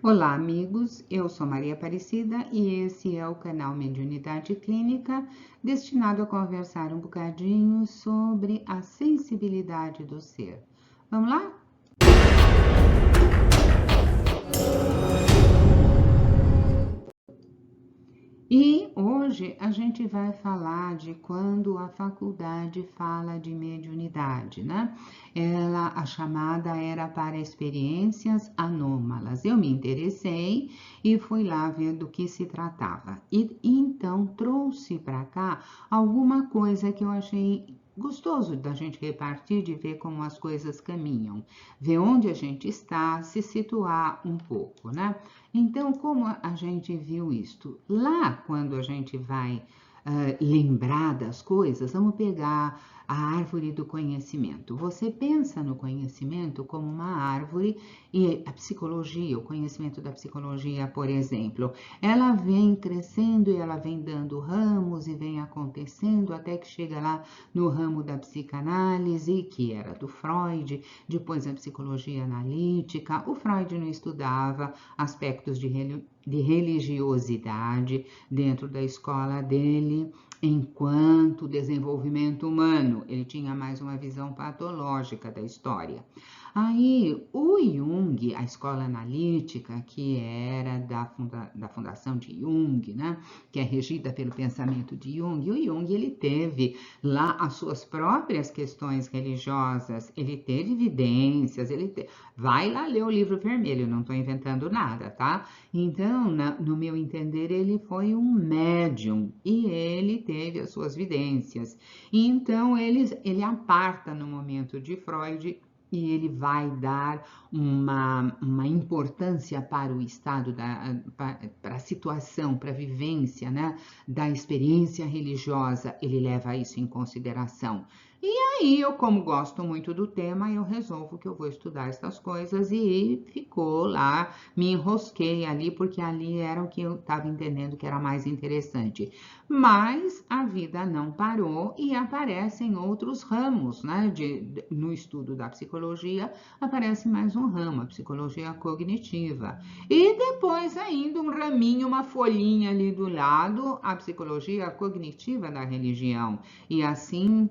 Olá, amigos. Eu sou Maria Aparecida e esse é o canal Mediunidade Clínica, destinado a conversar um bocadinho sobre a sensibilidade do ser. Vamos lá? E hoje a gente vai falar de quando a faculdade fala de mediunidade, né? A chamada era para experiências anômalas. Eu me interessei e fui lá ver do que se tratava. E então trouxe para cá alguma coisa que eu achei gostoso da gente repartir, de ver como as coisas caminham, ver onde a gente está, se situar um pouco, né? Então, como a gente viu isto? Lá, quando a gente vai lembrar das coisas, vamos pegar a árvore do conhecimento. Você pensa no conhecimento como uma árvore e a psicologia, o conhecimento da psicologia, por exemplo, ela vem crescendo e ela vem dando ramos e vem acontecendo até que chega lá no ramo da psicanálise, que era do Freud, depois a psicologia analítica. O Freud não estudava aspectos de religiosidade dentro da escola dele, enquanto desenvolvimento humano. Ele tinha mais uma visão patológica da história. Aí, o Jung, a escola analítica, que era da fundação de Jung, né, que é regida pelo pensamento de Jung, o Jung ele teve lá as suas próprias questões religiosas, ele teve evidências, vai lá ler o livro vermelho, não estou inventando nada, tá? Então, no meu entender, ele foi um médium e ele teve as suas evidências. Então, ele aparta no momento de Freud e ele vai dar uma importância para o estado, para a situação, para a vivência, né, da experiência religiosa, ele leva isso em consideração. E aí, eu, como gosto muito do tema, eu resolvo que eu vou estudar essas coisas e ficou lá, me enrosquei ali, porque ali era o que eu estava entendendo que era mais interessante. Mas a vida não parou e aparecem outros ramos, né? No estudo da psicologia, aparece mais um ramo, a psicologia cognitiva. E depois ainda um raminho, uma folhinha ali do lado, a psicologia cognitiva da religião. E assim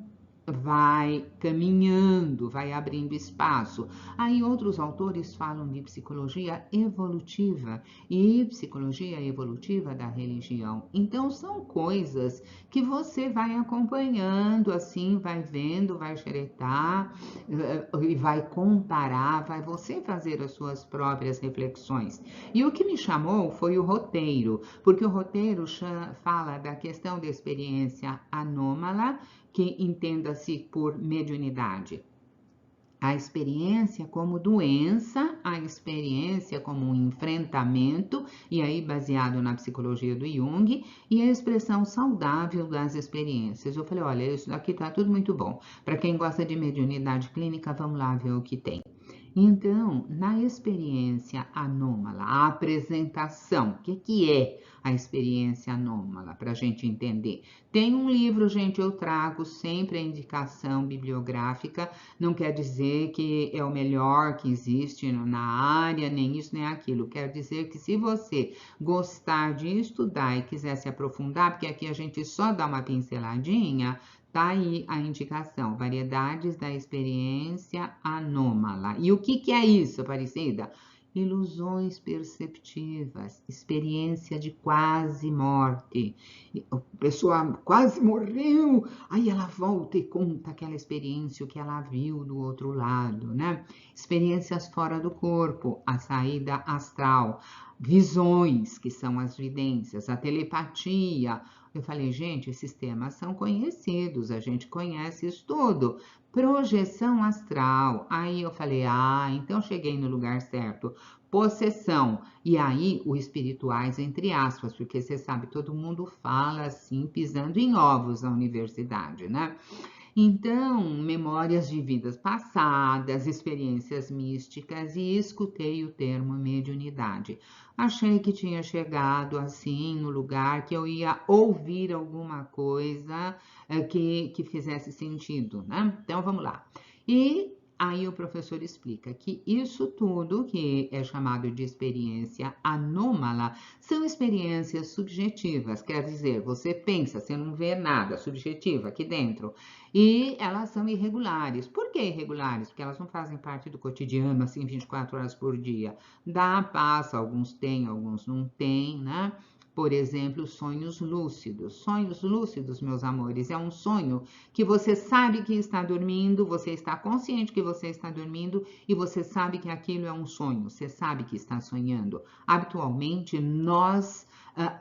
vai caminhando, vai abrindo espaço. Aí outros autores falam de psicologia evolutiva e psicologia evolutiva da religião. Então são coisas que você vai acompanhando, assim, vai vendo, vai xeretar e vai comparar, vai você fazer as suas próprias reflexões. E o que me chamou foi o roteiro, porque o roteiro fala da questão da experiência anômala, que entenda-se por mediunidade. A experiência como doença, a experiência como um enfrentamento, e aí baseado na psicologia do Jung, e a expressão saudável das experiências. Eu falei, olha, isso aqui tá tudo muito bom. Para quem gosta de mediunidade clínica, vamos lá ver o que tem. Então, na experiência anômala, a apresentação, o que é a experiência anômala, para a gente entender? Tem um livro, gente, eu trago sempre a indicação bibliográfica, não quer dizer que é o melhor que existe na área, nem isso, nem aquilo. Quer dizer que se você gostar de estudar e quiser se aprofundar, porque aqui a gente só dá uma pinceladinha, tá aí a indicação, variedades da experiência anômala. E o que é isso, Aparecida? Ilusões perceptivas, experiência de quase morte. A pessoa quase morreu, aí ela volta e conta aquela experiência, o que ela viu do outro lado, né? Experiências fora do corpo, a saída astral, visões, que são as vidências, a telepatia. Eu falei, gente, esses temas são conhecidos, a gente conhece isso tudo. Projeção astral. Aí eu falei, então cheguei no lugar certo. Possessão. E aí, o espirituais, entre aspas, porque você sabe, todo mundo fala assim, pisando em ovos na universidade, né? Então, memórias de vidas passadas, experiências místicas, e escutei o termo mediunidade. Achei que tinha chegado assim no lugar que eu ia ouvir alguma coisa que fizesse sentido, né? Então vamos lá. E Aí o professor explica que isso tudo, que é chamado de experiência anômala, são experiências subjetivas, quer dizer, você pensa, você não vê nada subjetivo aqui dentro, e elas são irregulares. Por que irregulares? Porque elas não fazem parte do cotidiano, assim, 24 horas por dia. Dá, passa, alguns têm, alguns não têm, né? Por exemplo, sonhos lúcidos. Sonhos lúcidos, meus amores, é um sonho que você sabe que está dormindo, você está consciente que você está dormindo e você sabe que aquilo é um sonho, você sabe que está sonhando. Habitualmente, nós,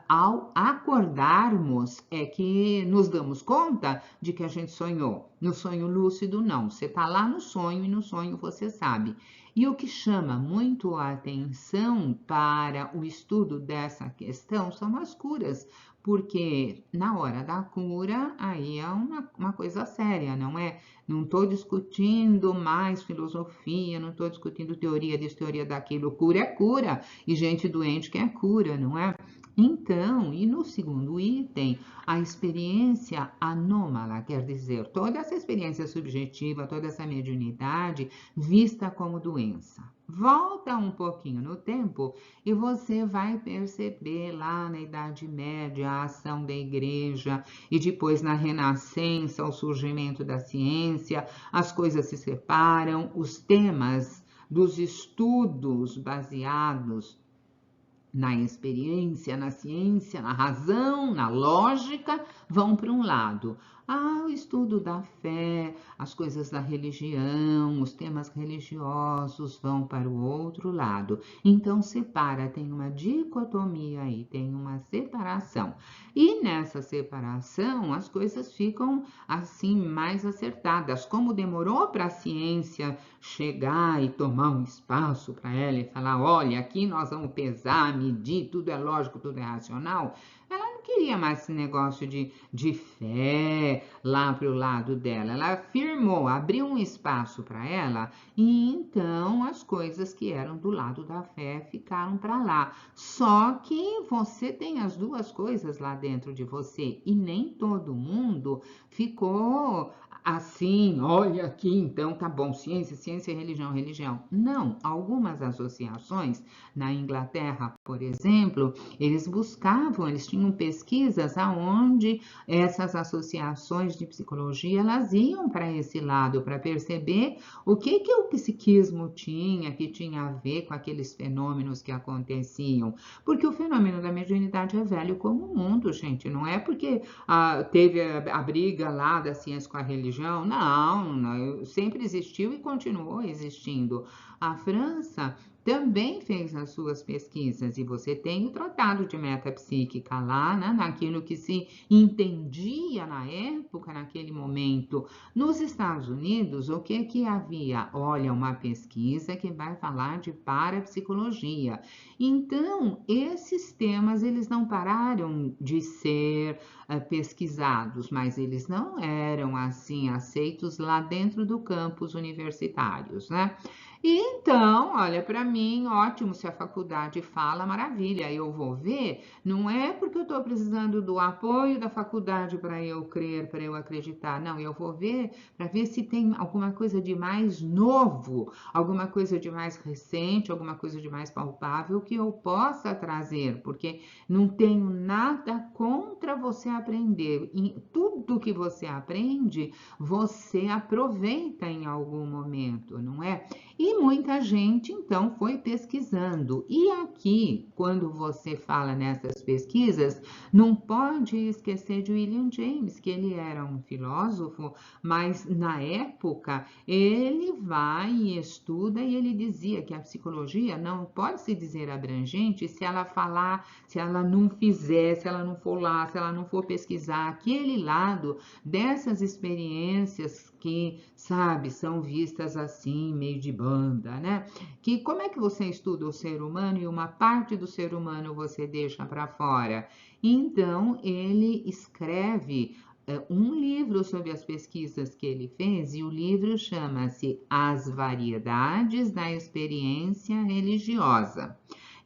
ao acordarmos, é que nos damos conta de que a gente sonhou. No sonho lúcido, não. Você está lá no sonho e no sonho você sabe. E o que chama muito a atenção para o estudo dessa questão são as curas, porque na hora da cura, aí é uma coisa séria, não é? Não estou discutindo mais filosofia, não estou discutindo teoria disso, teoria daquilo. Cura é cura, e gente doente quer cura, não é? Então, e no segundo item, a experiência anômala, quer dizer, toda essa experiência subjetiva, toda essa mediunidade vista como doença. Volta um pouquinho no tempo e você vai perceber lá na Idade Média a ação da igreja e depois na Renascença, o surgimento da ciência, as coisas se separam, os temas dos estudos baseados na experiência, na ciência, na razão, na lógica, vão para um lado. O estudo da fé, as coisas da religião, os temas religiosos vão para o outro lado. Então, separa, tem uma dicotomia aí, tem uma separação. E nessa separação, as coisas ficam assim mais acertadas. Como demorou para a ciência chegar e tomar um espaço para ela e falar, olha, aqui nós vamos pesar, medir, tudo é lógico, tudo é racional, ela não queria mais esse negócio de fé lá para o lado dela. Ela afirmou, abriu um espaço para ela e então as coisas que eram do lado da fé ficaram para lá. Só que você tem as duas coisas lá dentro de você e nem todo mundo ficou assim, olha aqui, então tá bom, ciência, ciência, religião, religião. Não, algumas associações na Inglaterra, por exemplo, eles buscavam, eles tinham pesquisas aonde essas associações de psicologia, elas iam para esse lado, para perceber o que o psiquismo tinha, que tinha a ver com aqueles fenômenos que aconteciam. Porque o fenômeno da mediunidade é velho como o mundo, gente, não é porque teve a briga lá da ciência com a religião, não, sempre existiu e continuou existindo. A França também fez as suas pesquisas e você tem o tratado de metapsíquica lá, né, naquilo que se entendia na época, naquele momento. Nos Estados Unidos, o que havia? Olha, uma pesquisa que vai falar de parapsicologia. Então, esses temas, eles não pararam de ser pesquisados, mas eles não eram assim aceitos lá dentro do campus universitários, né? E então, olha, para mim, ótimo, se a faculdade fala, maravilha, eu vou ver, não é porque eu estou precisando do apoio da faculdade para eu crer, para eu acreditar, não, eu vou ver para ver se tem alguma coisa de mais novo, alguma coisa de mais recente, alguma coisa de mais palpável que eu possa trazer, porque não tenho nada contra você aprender, e tudo que você aprende, você aproveita em algum momento, não é? E muita gente então foi pesquisando. E aqui, quando você fala nessas pesquisas, não pode esquecer de William James, que ele era um filósofo, mas na época ele vai e estuda e ele dizia que a psicologia não pode se dizer abrangente se ela falar, se ela não fizer, se ela não for lá, se ela não for pesquisar aquele lado dessas experiências que, sabe, são vistas assim, meio de banda, né? Que como é que você estuda o ser humano e uma parte do ser humano você deixa para fora? Então, ele escreve um livro sobre as pesquisas que ele fez e o livro chama-se As Variedades da Experiência Religiosa.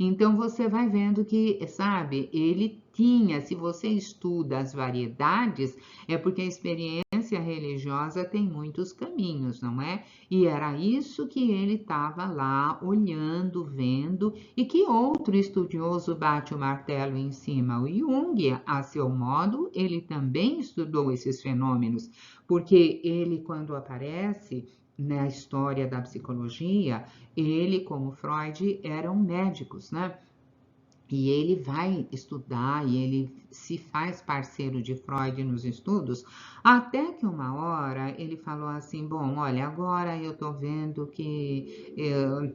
Então você vai vendo que, sabe, ele tinha, se você estuda as variedades, é porque a experiência experiência religiosa tem muitos caminhos, não é? E era isso que ele estava lá olhando, vendo, e que outro estudioso bate o martelo em cima? O Jung, a seu modo, ele também estudou esses fenômenos, porque ele, quando aparece na história da psicologia, ele, como Freud, eram médicos, né? E ele vai estudar e ele se faz parceiro de Freud nos estudos, até que uma hora ele falou assim: bom, olha, agora eu tô vendo que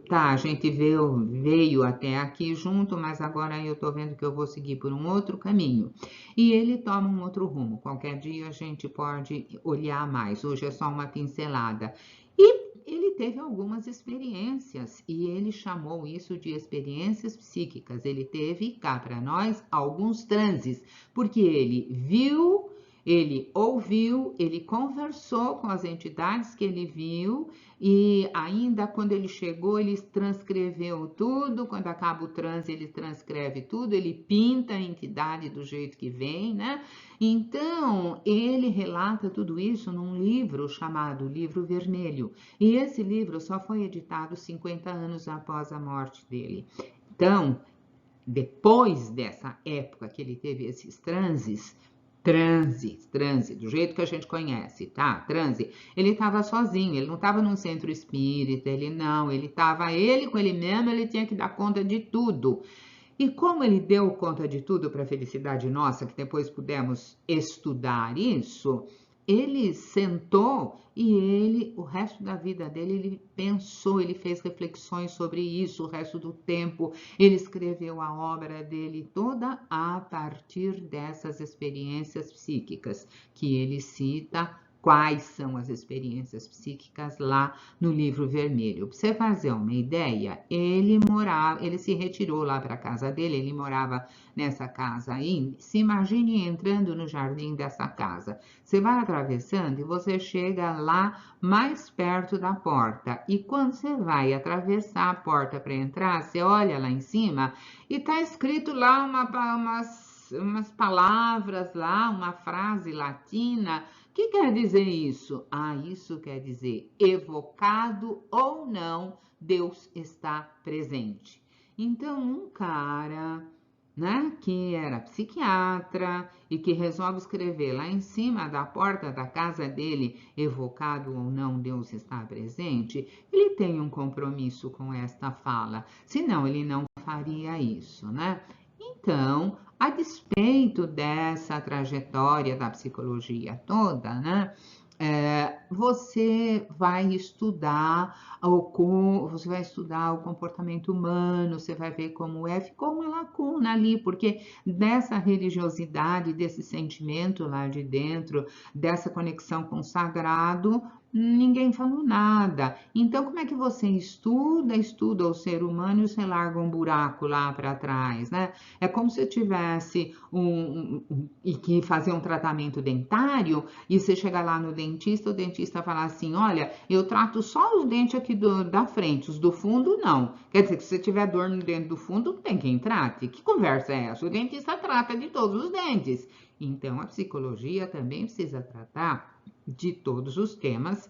tá, a gente veio até aqui junto, mas agora eu tô vendo que eu vou seguir por um outro caminho. E ele toma um outro rumo. Qualquer dia a gente pode olhar mais, hoje é só uma pincelada. E ele teve algumas experiências e ele chamou isso de experiências psíquicas. Ele teve cá para nós alguns transes, porque ele viu, ele ouviu, ele conversou com as entidades que ele viu e ainda quando ele chegou, ele transcreveu tudo. Quando acaba o transe, ele transcreve tudo, ele pinta a entidade do jeito que vem, né? Então, ele relata tudo isso num livro chamado Livro Vermelho. E esse livro só foi editado 50 anos após a morte dele. Então, depois dessa época que ele teve esses transe, do jeito que a gente conhece, tá? Transe. Ele estava sozinho, ele não estava num centro espírita, ele estava ele com ele mesmo, ele tinha que dar conta de tudo. E como ele deu conta de tudo para a felicidade nossa, que depois pudemos estudar isso, ele sentou e ele, o resto da vida dele, ele pensou, ele fez reflexões sobre isso, o resto do tempo, ele escreveu a obra dele toda a partir dessas experiências psíquicas que ele cita. Quais são as experiências psíquicas lá no Livro Vermelho? Para você fazer uma ideia, ele se retirou lá para a casa dele, ele morava nessa casa aí. Se imagine entrando no jardim dessa casa. Você vai atravessando e você chega lá mais perto da porta. E quando você vai atravessar a porta para entrar, você olha lá em cima e está escrito lá umas palavras lá, uma frase latina. O que quer dizer isso? Ah, isso quer dizer evocado ou não, Deus está presente. Então, um cara, né, que era psiquiatra e que resolve escrever lá em cima da porta da casa dele, evocado ou não, Deus está presente, ele tem um compromisso com esta fala, senão ele não faria isso, né? Então, a despeito dessa trajetória da psicologia toda, né? Você vai estudar o comportamento humano, você vai ver como ficou uma lacuna ali, porque dessa religiosidade, desse sentimento lá de dentro, dessa conexão com o sagrado, ninguém falou nada. Então, como é que você estuda o ser humano e você larga um buraco lá para trás, né? É como se tivesse e que fazer um tratamento dentário e você chegar lá no dentista, o dentista falar assim: olha, eu trato só os dentes aqui da frente, os do fundo não. Quer dizer que se você tiver dor no dente do fundo, tem quem trate? Que conversa é essa? O dentista trata de todos os dentes. Então, a psicologia também precisa tratar de todos os temas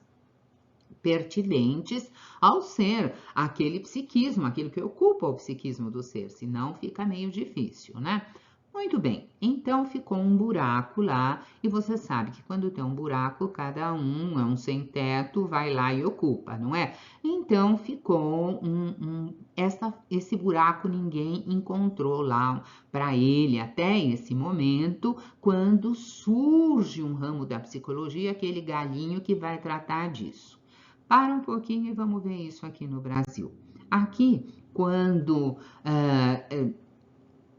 pertinentes ao ser, aquele psiquismo, aquilo que ocupa o psiquismo do ser, senão fica meio difícil, né? Muito bem, então ficou um buraco lá, e você sabe que quando tem um buraco, cada um é um sem teto, vai lá e ocupa, não é? Então ficou esse buraco ninguém encontrou lá para ele até esse momento, quando surge um ramo da psicologia, aquele galinho que vai tratar disso. Para um pouquinho e vamos ver isso aqui no Brasil. Aqui, quando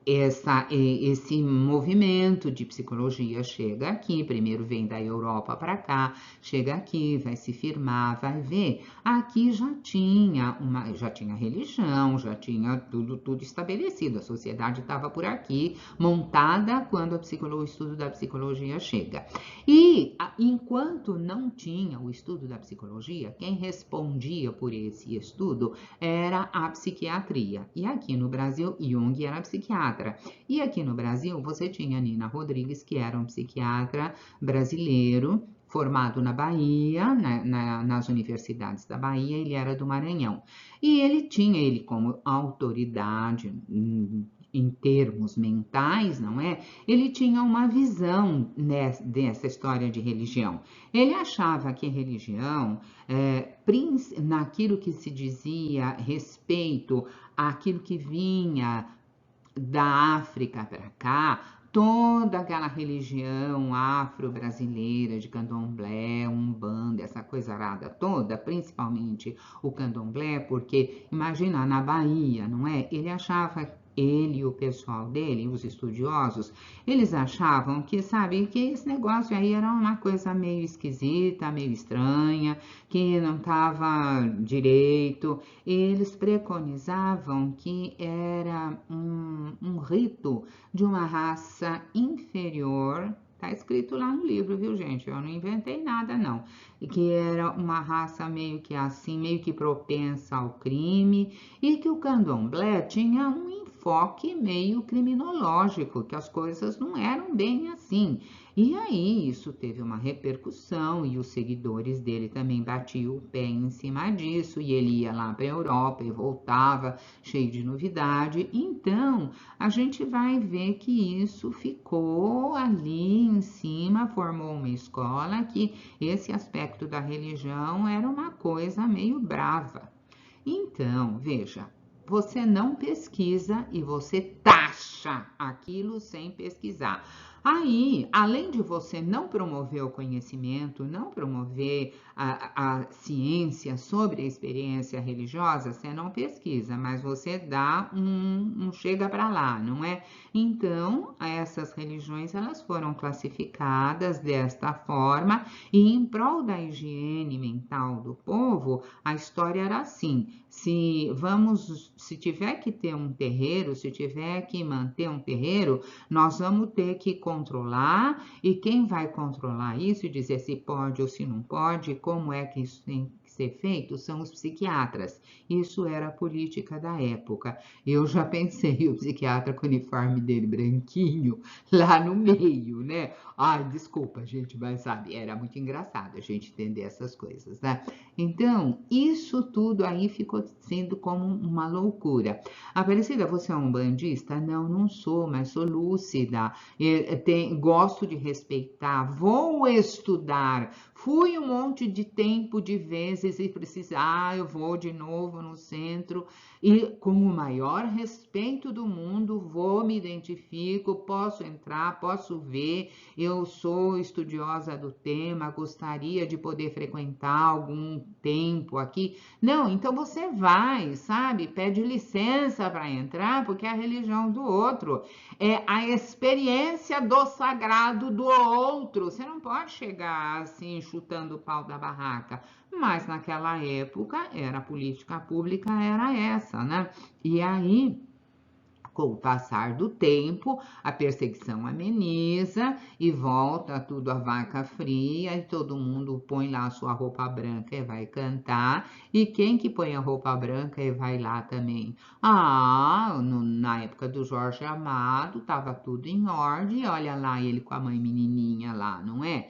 esse movimento de psicologia chega aqui, primeiro vem da Europa para cá, chega aqui, vai se firmar, vai ver, aqui já tinha religião, já tinha tudo estabelecido, a sociedade estava por aqui, montada quando o estudo da psicologia chega. E enquanto não tinha o estudo da psicologia, quem respondia por esse estudo era a psiquiatria. E aqui no Brasil, Jung era psiquiatra. E aqui no Brasil, você tinha Nina Rodrigues, que era um psiquiatra brasileiro, formado na Bahia, nas universidades da Bahia, ele era do Maranhão. E ele como autoridade em termos mentais, não é? Ele tinha uma visão dessa história de religião. Ele achava que religião, naquilo que se dizia respeito àquilo que vinha da África para cá, toda aquela religião afro-brasileira de candomblé, umbanda, essa coisa arada toda, principalmente o candomblé, porque imagina na Bahia, não é? Ele e o pessoal dele, os estudiosos, eles achavam que, sabe, que esse negócio aí era uma coisa meio esquisita, meio estranha, que não estava direito. Eles preconizavam que era um rito de uma raça inferior. Tá escrito lá no livro, viu, gente? Eu não inventei nada, não. Que era uma raça meio que assim, meio que propensa ao crime, e que o candomblé tinha um enfoque meio criminológico, que as coisas não eram bem assim. E aí isso teve uma repercussão e os seguidores dele também batiam o pé em cima disso, e ele ia lá para a Europa e voltava cheio de novidade. Então a gente vai ver que isso ficou ali em cima, formou uma escola que esse aspecto da religião era uma coisa meio brava. Então, veja, você não pesquisa e você taxa aquilo sem pesquisar. Aí, além de você não promover o conhecimento, não promover a ciência sobre a experiência religiosa, você não pesquisa, mas você dá um chega para lá, não é? Então, essas religiões elas foram classificadas desta forma e em prol da higiene mental do povo, a história era assim: se tiver que ter um terreiro, se tiver que manter um terreiro, nós vamos ter que controlar, e quem vai controlar isso e dizer se pode ou se não pode, como é que isso tem que ser feito, são os psiquiatras. Isso era a política da época. Eu já pensei o psiquiatra com o uniforme dele branquinho lá no meio, né? Ai, desculpa, gente, mas sabe, era muito engraçado a gente entender essas coisas, né? Então, isso tudo aí ficou sendo como uma loucura. Aparecida, você é um bandista? Não, não sou, mas sou lúcida. Gosto de respeitar, vou estudar. Fui um monte de tempo de vezes e precisar, eu vou de novo no centro e com o maior respeito do mundo, vou, me identifico, posso entrar, posso ver, eu sou estudiosa do tema, gostaria de poder frequentar algum tempo aqui. Não, então você vai, sabe? Pede licença para entrar, porque é a religião do outro, é a experiência do sagrado do outro. Você não pode chegar assim chutando o pau da barraca. Mas naquela época a política pública era essa, né? E aí, com o passar do tempo, a perseguição ameniza e volta tudo a vaca fria, e todo mundo põe lá a sua roupa branca e vai cantar. E quem que põe a roupa branca e vai lá também? Na época do Jorge Amado, tava tudo em ordem, olha lá ele com a mãe menininha lá, não é?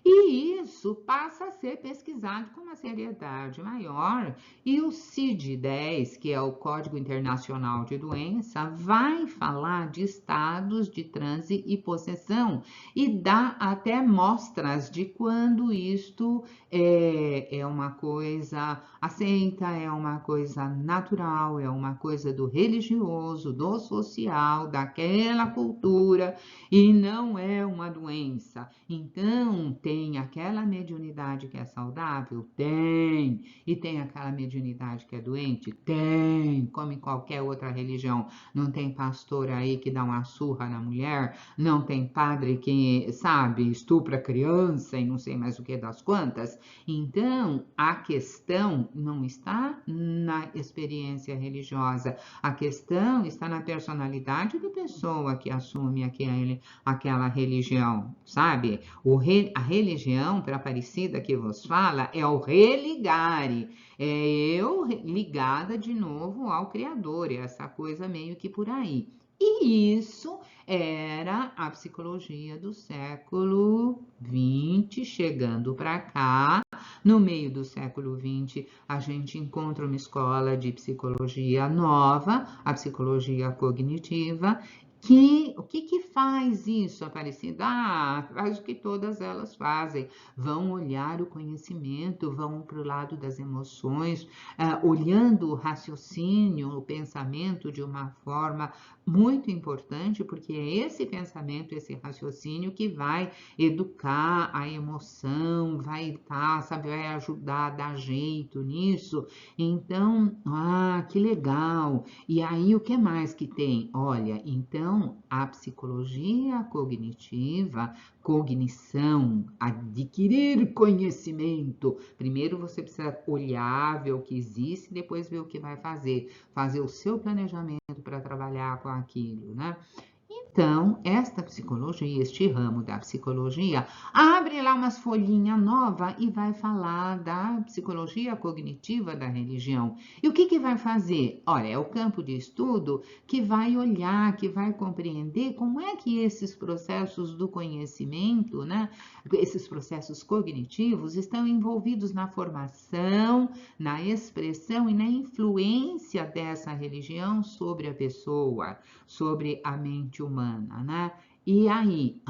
E isso passa a ser pesquisado com uma seriedade maior. E o CID-10, que é o Código Internacional de Doença, vai falar de estados de transe e possessão e dá até mostras de quando isto é uma coisa aceita, é uma coisa natural, é uma coisa do religioso, do social, daquela cultura, e não é uma doença. Então, tem aquela mediunidade que é saudável? Tem. E tem aquela mediunidade que é doente? Tem. Como em qualquer outra religião. Não tem pastor aí que dá uma surra na mulher? Não tem padre que, sabe, estupra criança e não sei mais o que das quantas? Então, a questão não está na experiência religiosa. A questão está na personalidade da pessoa que assume aquela religião, sabe? A religião religião, para Aparecida que vos fala, é o religare, é eu ligada de novo ao Criador, é essa coisa meio que por aí. E isso era a psicologia do século XX, chegando para cá. No meio do século XX, a gente encontra uma escola de psicologia nova, a psicologia cognitiva, o que faz isso, Aparecida? Faz o que todas elas fazem. Vão olhar o conhecimento, vão para o lado das emoções, olhando o raciocínio, o pensamento de uma forma muito importante, porque é esse pensamento, esse raciocínio que vai educar a emoção, vai sabe, vai ajudar a dar jeito nisso. Então, que legal! E aí, o que mais que tem? Olha, então, a psicologia cognitiva, cognição, adquirir conhecimento. Primeiro você precisa olhar, ver o que existe, depois ver o que vai fazer. Fazer o seu planejamento para trabalhar com aquilo, né? Então, esta psicologia, este ramo da psicologia, abre lá umas folhinhas novas e vai falar da psicologia cognitiva da religião. E o que vai fazer? Olha, é o campo de estudo que vai olhar, que vai compreender como é que esses processos do conhecimento, né, esses processos cognitivos estão envolvidos na formação, na expressão e na influência dessa religião sobre a pessoa, sobre a mente humana, né? E aí?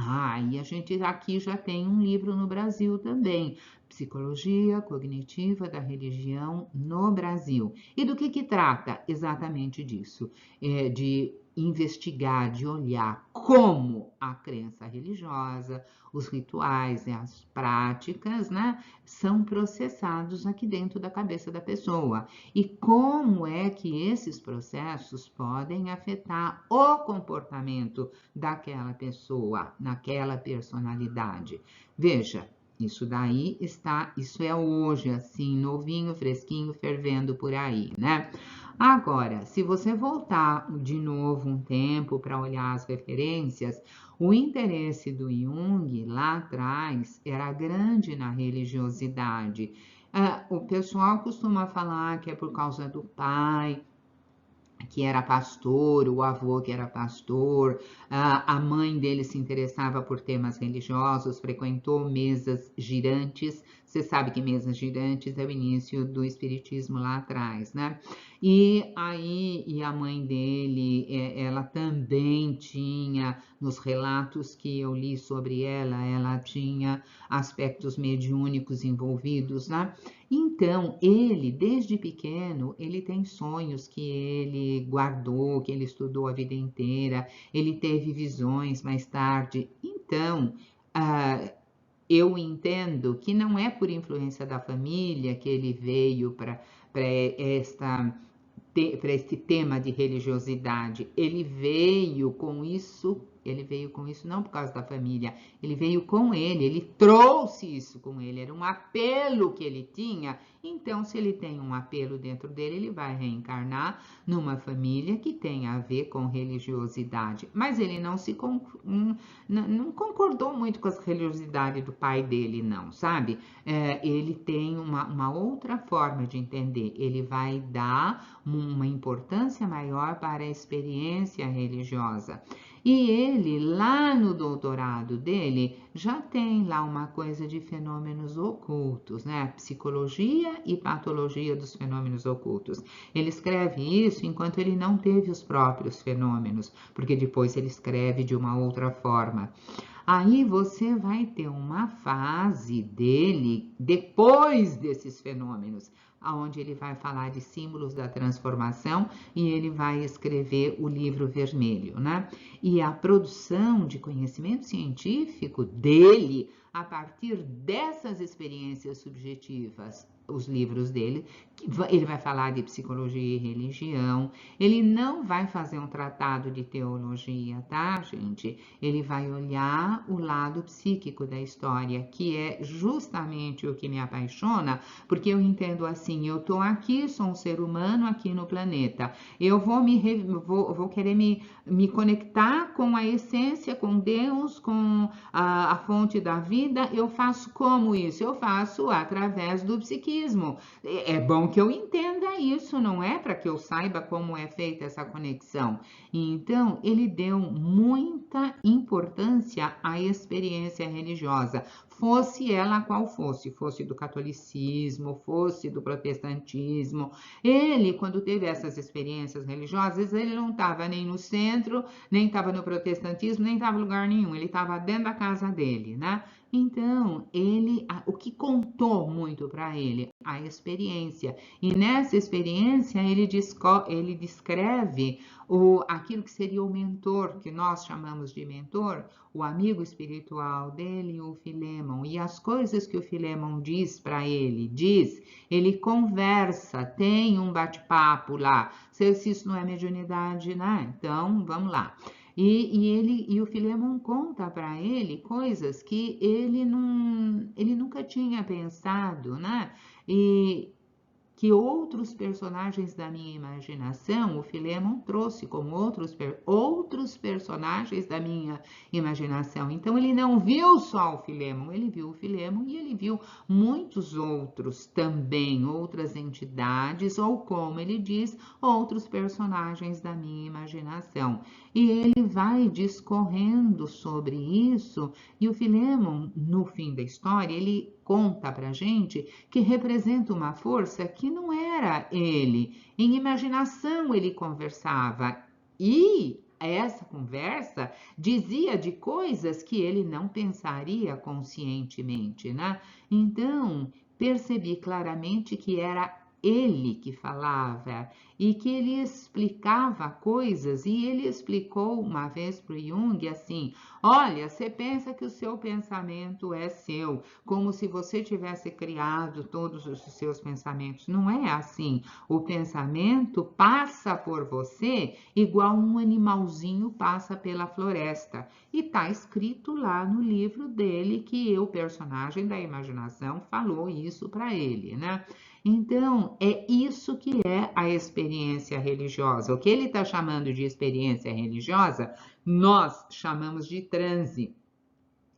E a gente aqui já tem um livro no Brasil também, Psicologia Cognitiva da Religião no Brasil. E do que trata? Exatamente disso, de investigar, de olhar como a crença religiosa, os rituais e as práticas, né, são processados aqui dentro da cabeça da pessoa e como é que esses processos podem afetar o comportamento daquela pessoa, naquela personalidade. Veja, isso daí isso é hoje, assim, novinho, fresquinho, fervendo por aí, né? Agora, se você voltar de novo um tempo para olhar as referências, o interesse do Jung lá atrás era grande na religiosidade. O pessoal costuma falar que é por causa do pai, que era pastor, o avô que era pastor, a mãe dele se interessava por temas religiosos, frequentou mesas girantes. Você sabe que mesas girantes é o início do espiritismo lá atrás, né? E a mãe dele, ela também tinha, nos relatos que eu li sobre ela tinha aspectos mediúnicos envolvidos, né? Então, ele, desde pequeno, ele tem sonhos que ele guardou, que ele estudou a vida inteira, ele teve visões mais tarde. Então, eu entendo que não é por influência da família que ele veio para este tema de religiosidade. Ele veio com isso não por causa da família, ele veio com ele trouxe isso com ele, era um apelo que ele tinha. Então, se ele tem um apelo dentro dele, ele vai reencarnar numa família que tem a ver com religiosidade. Mas ele não concordou muito com a religiosidade do pai dele, não, sabe? Ele tem uma outra forma de entender, ele vai dar uma importância maior para a experiência religiosa. E ele, lá no doutorado dele, já tem lá uma coisa de fenômenos ocultos, né? Psicologia e patologia dos fenômenos ocultos. Ele escreve isso enquanto ele não teve os próprios fenômenos, porque depois ele escreve de uma outra forma. Aí você vai ter uma fase dele depois desses fenômenos, onde ele vai falar de símbolos da transformação e ele vai escrever o livro vermelho, né? E a produção de conhecimento científico dele, a partir dessas experiências subjetivas, os livros dele, ele vai falar de psicologia e religião, ele não vai fazer um tratado de teologia, tá, gente? Ele vai olhar o lado psíquico da história, que é justamente o que me apaixona, porque eu entendo assim, eu tô aqui, sou um ser humano aqui no planeta, eu vou querer me conectar com a essência, com Deus, com a fonte da vida, vida, eu faço como isso? Eu faço através do psiquismo. É bom que eu entenda isso, não é? Para que eu saiba como é feita essa conexão. Então, ele deu muita importância à experiência religiosa, fosse ela qual fosse do catolicismo, fosse do protestantismo. Ele, quando teve essas experiências religiosas, ele não estava nem no centro, nem estava no protestantismo, nem estava em lugar nenhum, ele estava dentro da casa dele, né? Então, o que contou muito para ele? A experiência. E nessa experiência, ele descreve aquilo que seria o mentor, que nós chamamos de mentor, o amigo espiritual dele, o Filemon. E as coisas que o Filemon diz para ele, ele conversa, tem um bate-papo lá. Se isso não é mediunidade, né? Então, vamos lá. E o Filemon conta para ele coisas que ele nunca tinha pensado, né? E que outros personagens da minha imaginação, o Filemon trouxe como outros personagens da minha imaginação. Então ele não viu só o Filemon, ele viu o Filemon e ele viu muitos outros também, outras entidades, ou como ele diz, outros personagens da minha imaginação. E ele vai discorrendo sobre isso, e o Filemon, no fim da história, ele conta pra gente que representa uma força que não era ele. Em imaginação ele conversava e essa conversa dizia de coisas que ele não pensaria conscientemente, né? Então, percebi claramente que era ele que falava e que ele explicava coisas, e ele explicou uma vez para o Jung assim: olha, você pensa que o seu pensamento é seu, como se você tivesse criado todos os seus pensamentos. Não é assim. O pensamento passa por você igual um animalzinho passa pela floresta. E está escrito lá no livro dele que o personagem da imaginação falou isso para ele, né? Então, é isso que é a experiência religiosa. O que ele está chamando de experiência religiosa, nós chamamos de transe.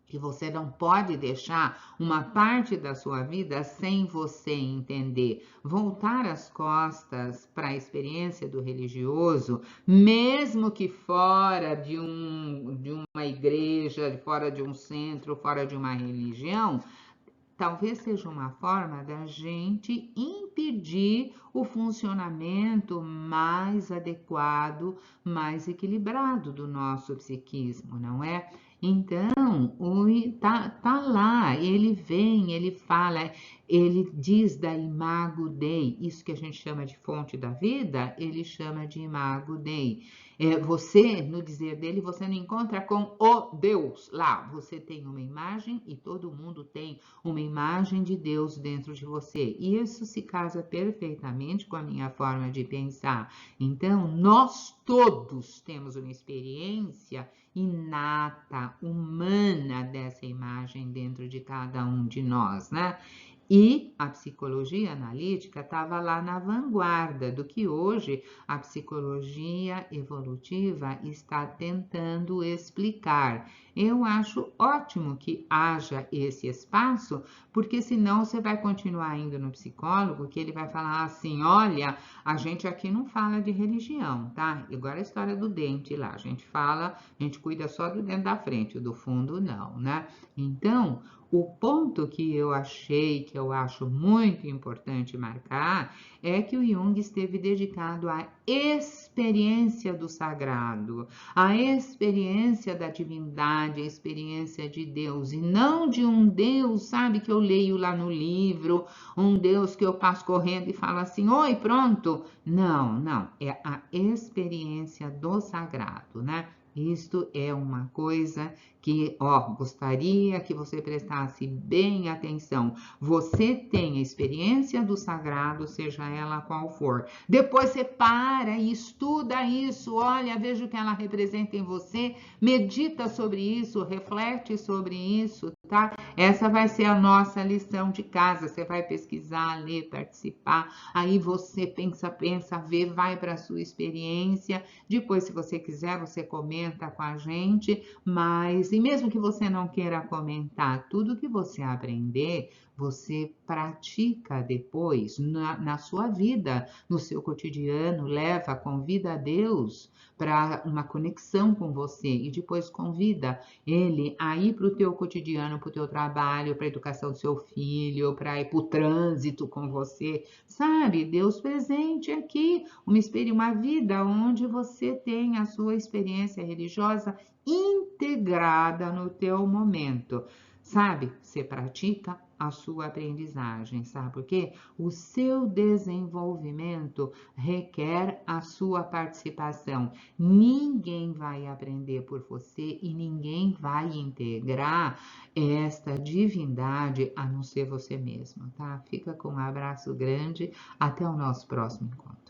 Que você não pode deixar uma parte da sua vida sem você entender. Voltar as costas para a experiência do religioso, mesmo que fora de uma igreja, fora de um centro, fora de uma religião, talvez seja uma forma da gente impedir o funcionamento mais adequado, mais equilibrado do nosso psiquismo, não é? Então, tá lá, ele vem, ele fala, ele diz da Imago Dei, isso que a gente chama de fonte da vida, ele chama de Imago Dei. Você, no dizer dele, você não encontra com o Deus lá, você tem uma imagem e todo mundo tem uma imagem de Deus dentro de você. E isso se casa perfeitamente com a minha forma de pensar. Então, nós todos temos uma experiência inata, humana dessa imagem dentro de cada um de nós, né? E a psicologia analítica estava lá na vanguarda do que hoje a psicologia evolutiva está tentando explicar. Eu acho ótimo que haja esse espaço, porque senão você vai continuar indo no psicólogo, que ele vai falar assim: olha, a gente aqui não fala de religião, tá? Igual a história do dente lá, a gente cuida só do dente da frente, do fundo não, né? Então, o ponto que eu acho muito importante marcar, é que o Jung esteve dedicado à experiência do sagrado, à experiência da divindade, à experiência de Deus, e não de um Deus, sabe, que eu leio lá no livro, um Deus que eu passo correndo e falo assim: oi, pronto. Não, não, é a experiência do sagrado, né? Isto é uma coisa que, gostaria que você prestasse bem atenção. Você tem a experiência do sagrado, seja ela qual for. Depois você para e estuda isso, olha, veja o que ela representa em você, medita sobre isso, reflete sobre isso, tá? Essa vai ser a nossa lição de casa. Você vai pesquisar, ler, participar, aí você pensa, vê, vai para a sua experiência. Depois, se você quiser, você comenta, comenta com a gente, mas, e mesmo que você não queira comentar, tudo que você aprender, você pratica depois na sua vida, no seu cotidiano, leva, convida a Deus para uma conexão com você e depois convida ele a ir para o teu cotidiano, para o teu trabalho, para a educação do seu filho, para ir para o trânsito com você, sabe? Deus presente aqui, uma vida onde você tem a sua experiência religiosa integrada no teu momento. Sabe? Você pratica a sua aprendizagem, sabe? Porque o seu desenvolvimento requer a sua participação. Ninguém vai aprender por você e ninguém vai integrar esta divindade a não ser você mesmo, tá? Fica com um abraço grande, até o nosso próximo encontro.